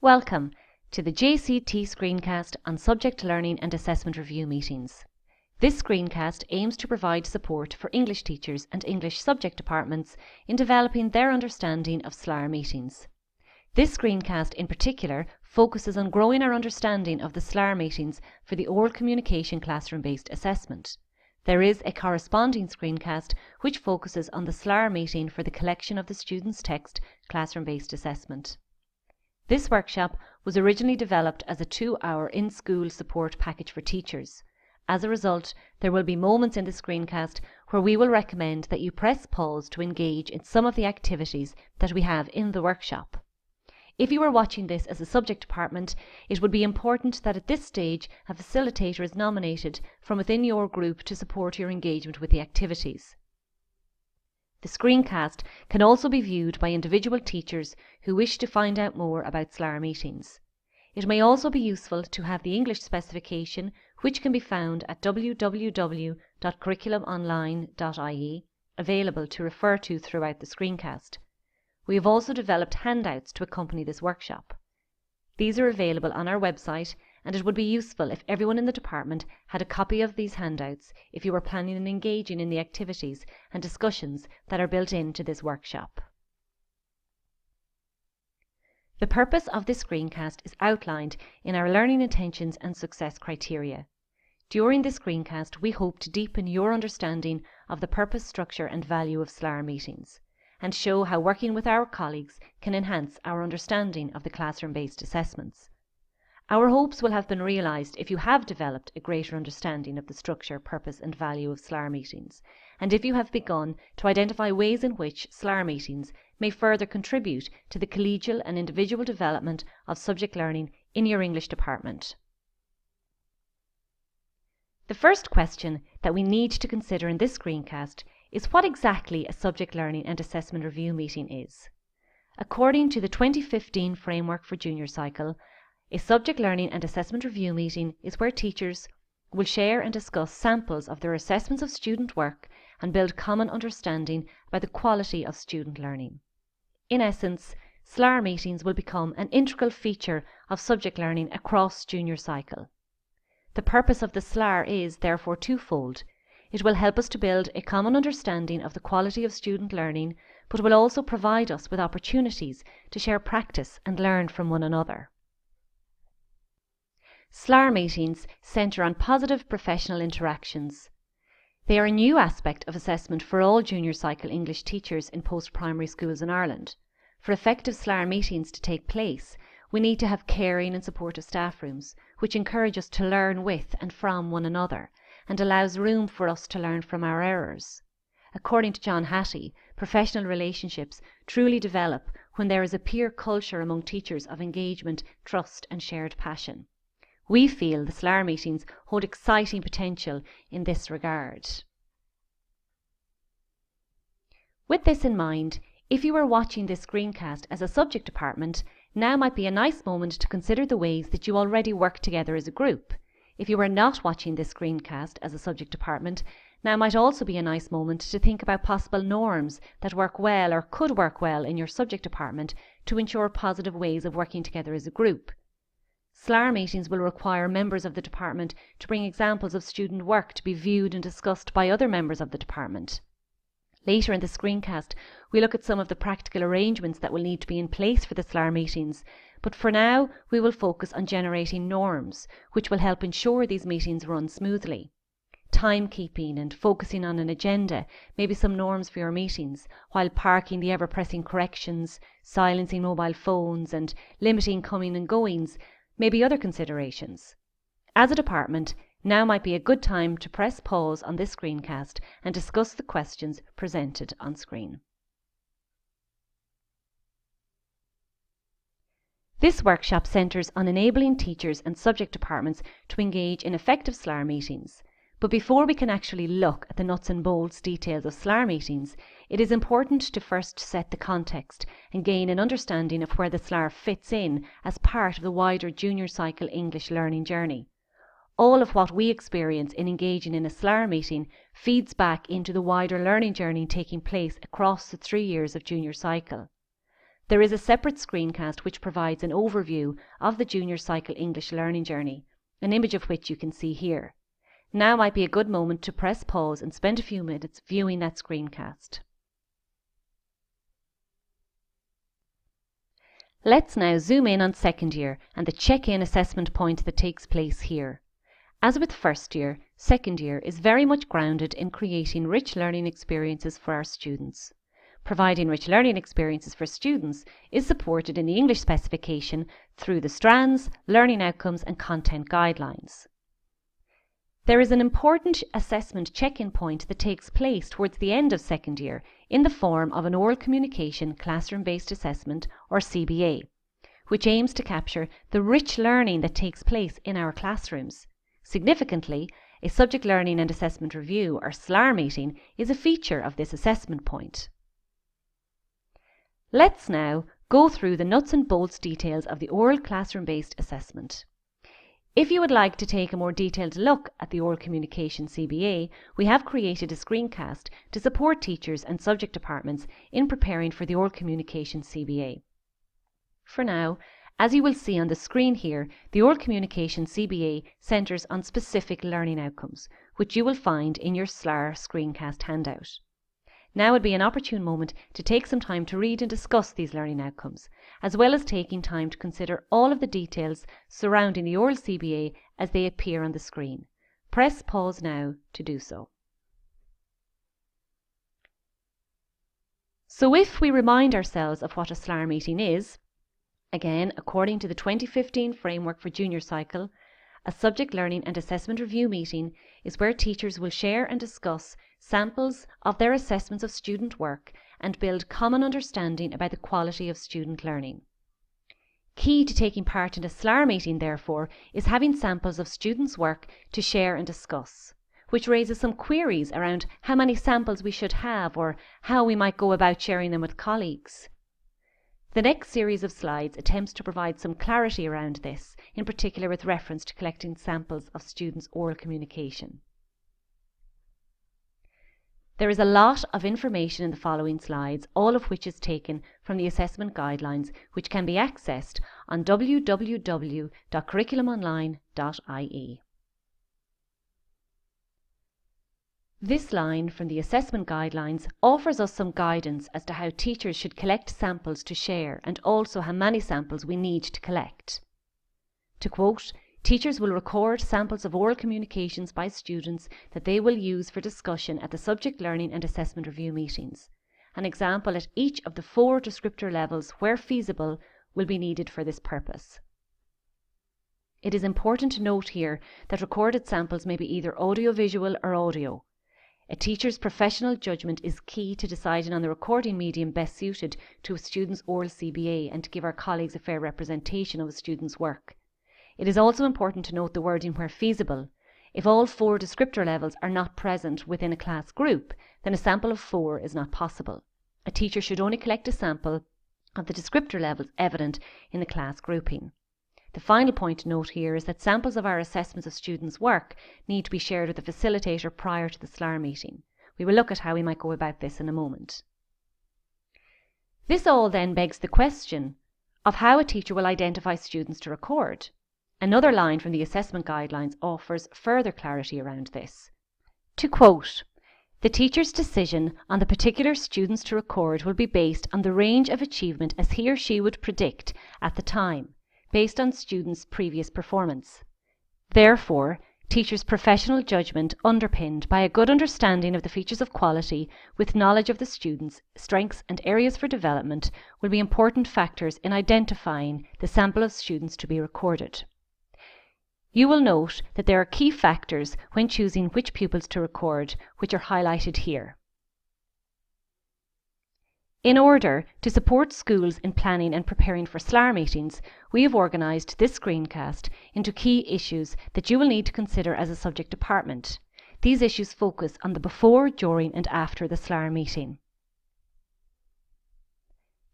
Welcome to the JCT screencast on subject learning and assessment review meetings. This screencast aims to provide support for English teachers and English subject departments in developing their understanding of SLAR meetings. This screencast in particular focuses on growing our understanding of the SLAR meetings for the oral communication classroom-based assessment. There is a corresponding screencast which focuses on the SLAR meeting for the collection of the student's text classroom-based assessment. This workshop was originally developed as a 2-hour in-school support package for teachers. As a result, there will be moments in the screencast where we will recommend that you press pause to engage in some of the activities that we have in the workshop. If you are watching this as a subject department, it would be important that at this stage a facilitator is nominated from within your group to support your engagement with the activities. The screencast can also be viewed by individual teachers who wish to find out more about SLAR meetings. It may also be useful to have the English specification, which can be found at www.curriculumonline.ie, available to refer to throughout the screencast. We have also developed handouts to accompany this workshop. These are available on our website, and it would be useful if everyone in the department had a copy of these handouts if you were planning on engaging in the activities and discussions that are built into this workshop. The purpose of this screencast is outlined in our learning intentions and success criteria. During this screencast, we hope to deepen your understanding of the purpose, structure and value of SLAR meetings, and show how working with our colleagues can enhance our understanding of the classroom-based assessments. Our hopes will have been realised if you have developed a greater understanding of the structure, purpose and value of SLAR meetings, and if you have begun to identify ways in which SLAR meetings may further contribute to the collegial and individual development of subject learning in your English department. The first question that we need to consider in this screencast is what exactly a subject learning and assessment review meeting is. According to the 2015 Framework for Junior Cycle, a subject learning and assessment review meeting is where teachers will share and discuss samples of their assessments of student work and build common understanding about the quality of student learning. In essence, SLAR meetings will become an integral feature of subject learning across Junior Cycle. The purpose of the SLAR is therefore twofold. It will help us to build a common understanding of the quality of student learning, but will also provide us with opportunities to share practice and learn from one another. SLAR meetings centre on positive professional interactions. They are a new aspect of assessment for all Junior Cycle English teachers in post-primary schools in Ireland. For effective SLAR meetings to take place, we need to have caring and supportive staff rooms, which encourage us to learn with and from one another, and allows room for us to learn from our errors. According to John Hattie, professional relationships truly develop when there is a peer culture among teachers of engagement, trust and shared passion. We feel the SLAR meetings hold exciting potential in this regard. With this in mind, if you are watching this screencast as a subject department, now might be a nice moment to consider the ways that you already work together as a group. If you are not watching this screencast as a subject department, now might also be a nice moment to think about possible norms that work well or could work well in your subject department to ensure positive ways of working together as a group. SLAR meetings will require members of the department to bring examples of student work to be viewed and discussed by other members of the department. Later in the screencast, we look at some of the practical arrangements that will need to be in place for the SLAR meetings, but for now we will focus on generating norms, which will help ensure these meetings run smoothly. Timekeeping and focusing on an agenda may be some norms for your meetings, while parking the ever-pressing corrections, silencing mobile phones and limiting coming and goings may be other considerations. As a department, now might be a good time to press pause on this screencast and discuss the questions presented on screen. This workshop centres on enabling teachers and subject departments to engage in effective SLAR meetings. But before we can actually look at the nuts and bolts details of SLAR meetings, it is important to first set the context and gain an understanding of where the SLAR fits in as part of the wider Junior Cycle English learning journey. All of what we experience in engaging in a SLAR meeting feeds back into the wider learning journey taking place across the 3 years of Junior Cycle. There is a separate screencast which provides an overview of the Junior Cycle English learning journey, an image of which you can see here. Now might be a good moment to press pause and spend a few minutes viewing that screencast. Let's now zoom in on second year and the check-in assessment point that takes place here. As with first year, second year is very much grounded in creating rich learning experiences for our students. Providing rich learning experiences for students is supported in the English specification through the strands, learning outcomes and content guidelines. There is an important assessment check-in point that takes place towards the end of second year in the form of an oral communication classroom-based assessment, or CBA, which aims to capture the rich learning that takes place in our classrooms. Significantly, a subject learning and assessment review, or SLAR meeting, is a feature of this assessment point. Let's now go through the nuts and bolts details of the oral classroom-based assessment. If you would like to take a more detailed look at the oral communication CBA, we have created a screencast to support teachers and subject departments in preparing for the oral communication CBA. For now, as you will see on the screen here, the oral communication CBA centres on specific learning outcomes, which you will find in your SLAR screencast handout. Now would be an opportune moment to take some time to read and discuss these learning outcomes, as well as taking time to consider all of the details surrounding the oral CBA as they appear on the screen. Press pause now to do so. So if we remind ourselves of what a SLAR meeting is, again, according to the 2015 Framework for Junior Cycle, a subject learning and assessment review meeting is where teachers will share and discuss samples of their assessments of student work and build common understanding about the quality of student learning. Key to taking part in a SLAR meeting, therefore, is having samples of students' work to share and discuss, which raises some queries around how many samples we should have or how we might go about sharing them with colleagues. The next series of slides attempts to provide some clarity around this, in particular with reference to collecting samples of students' oral communication. There is a lot of information in the following slides, all of which is taken from the assessment guidelines, which can be accessed on www.curriculumonline.ie. This line from the assessment guidelines offers us some guidance as to how teachers should collect samples to share and also how many samples we need to collect. To quote, teachers will record samples of oral communications by students that they will use for discussion at the subject learning and assessment review meetings. An example at each of the 4 descriptor levels where feasible will be needed for this purpose. It is important to note here that recorded samples may be either audiovisual or audio. A teacher's professional judgment is key to deciding on the recording medium best suited to a student's oral CBA and to give our colleagues a fair representation of a student's work. It is also important to note the wording where feasible. If all 4 descriptor levels are not present within a class group, then a sample of 4 is not possible. A teacher should only collect a sample of the descriptor levels evident in the class grouping. The final point to note here is that samples of our assessments of students' work need to be shared with the facilitator prior to the SLAR meeting. We will look at how we might go about this in a moment. This all then begs the question of how a teacher will identify students to record. Another line from the assessment guidelines offers further clarity around this. To quote, "The teacher's decision on the particular students to record will be based on the range of achievement as he or she would predict at the time, based on students' previous performance. Therefore, teachers' professional judgment underpinned by a good understanding of the features of quality with knowledge of the students' strengths and areas for development will be important factors in identifying the sample of students to be recorded." You will note that there are key factors when choosing which pupils to record, which are highlighted here. In order to support schools in planning and preparing for SLAR meetings, we have organised this screencast into key issues that you will need to consider as a subject department. These issues focus on the before, during and after the SLAR meeting.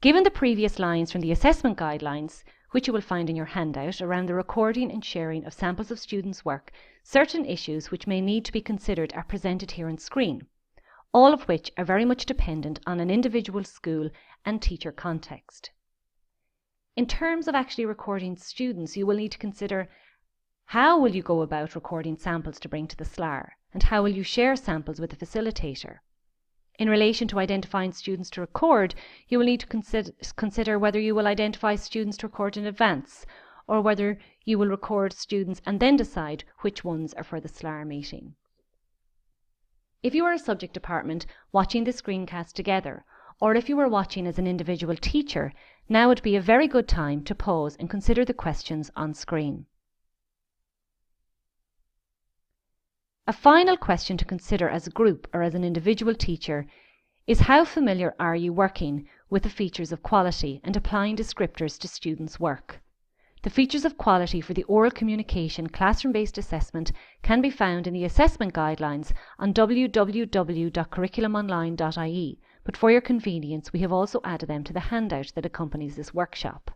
Given the previous lines from the assessment guidelines, which you will find in your handout around the recording and sharing of samples of students' work, certain issues which may need to be considered are presented here on screen, all of which are very much dependent on an individual school and teacher context. In terms of actually recording students, you will need to consider how will you go about recording samples to bring to the SLAR, and how will you share samples with the facilitator. In relation to identifying students to record, you will need to consider whether you will identify students to record in advance, or whether you will record students and then decide which ones are for the SLAR meeting. If you are a subject department watching this screencast together, or if you are watching as an individual teacher, now would be a very good time to pause and consider the questions on screen. A final question to consider as a group or as an individual teacher is how familiar are you working with the features of quality and applying descriptors to students' work. The features of quality for the oral communication classroom-based assessment can be found in the assessment guidelines on www.curriculumonline.ie, but for your convenience we have also added them to the handout that accompanies this workshop.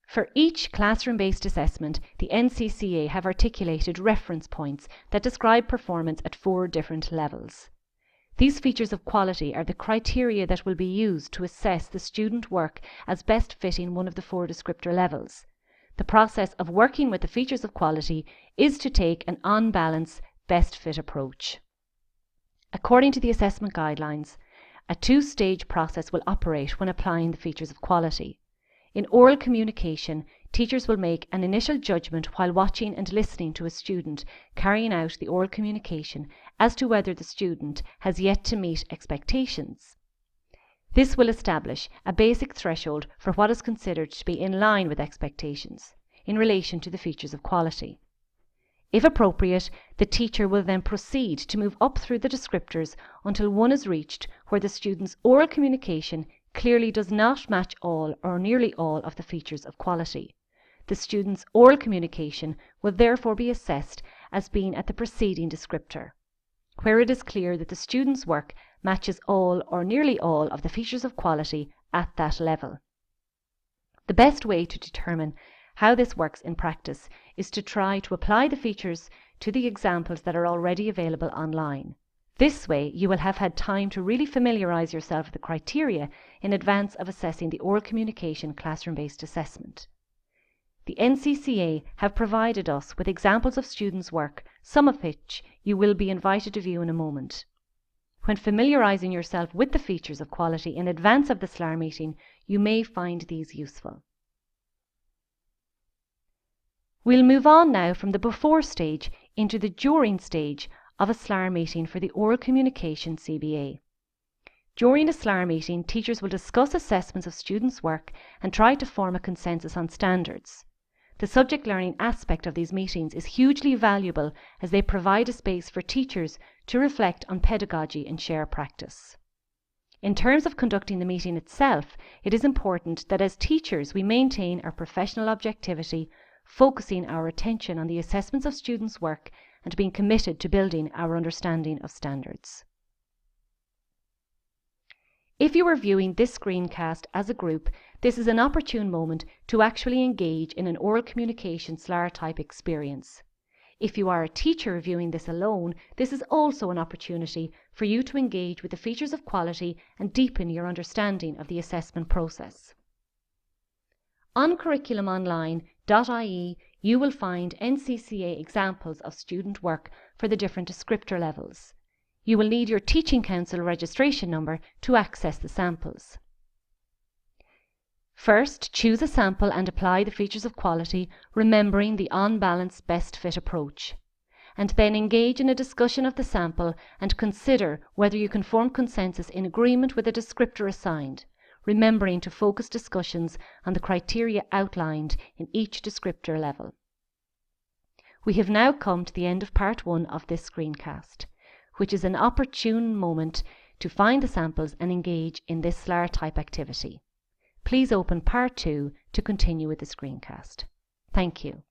For each classroom-based assessment, the NCCA have articulated reference points that describe performance at 4 different levels. These features of quality are the criteria that will be used to assess the student work as best fitting one of the 4 descriptor levels. The process of working with the features of quality is to take an on-balance, best fit approach. According to the assessment guidelines, a 2-stage process will operate when applying the features of quality. In oral communication, teachers will make an initial judgment while watching and listening to a student carrying out the oral communication as to whether the student has yet to meet expectations. This will establish a basic threshold for what is considered to be in line with expectations in relation to the features of quality. If appropriate, the teacher will then proceed to move up through the descriptors until one is reached where the student's oral communication clearly does not match all or nearly all of the features of quality. The student's oral communication will therefore be assessed as being at the preceding descriptor, where it is clear that the student's work matches all or nearly all of the features of quality at that level. The best way to determine how this works in practice is to try to apply the features to the examples that are already available online. This way, you will have had time to really familiarise yourself with the criteria in advance of assessing the oral communication classroom-based assessment. The NCCA have provided us with examples of students' work, some of which you will be invited to view in a moment. When familiarising yourself with the features of quality in advance of the SLAR meeting, you may find these useful. We'll move on now from the before stage into the during stage of a SLAR meeting for the Oral Communication CBA. During a SLAR meeting, teachers will discuss assessments of students' work and try to form a consensus on standards. The subject learning aspect of these meetings is hugely valuable as they provide a space for teachers to reflect on pedagogy and share practice. In terms of conducting the meeting itself, it is important that as teachers we maintain our professional objectivity, focusing our attention on the assessments of students' work and being committed to building our understanding of standards. If you are viewing this screencast as a group, this is an opportune moment to actually engage in an oral communication SLAR type experience. If you are a teacher viewing this alone, this is also an opportunity for you to engage with the features of quality and deepen your understanding of the assessment process. On curriculumonline.ie, you will find NCCA examples of student work for the different descriptor levels. You will need your Teaching Council registration number to access the samples. First, choose a sample and apply the features of quality, remembering the on-balance best fit approach. And then engage in a discussion of the sample and consider whether you can form consensus in agreement with the descriptor assigned, remembering to focus discussions on the criteria outlined in each descriptor level. We have now come to the end of part 1 of this screencast, which is an opportune moment to find the samples and engage in this SLAR type activity. Please open part 2 to continue with the screencast. Thank you.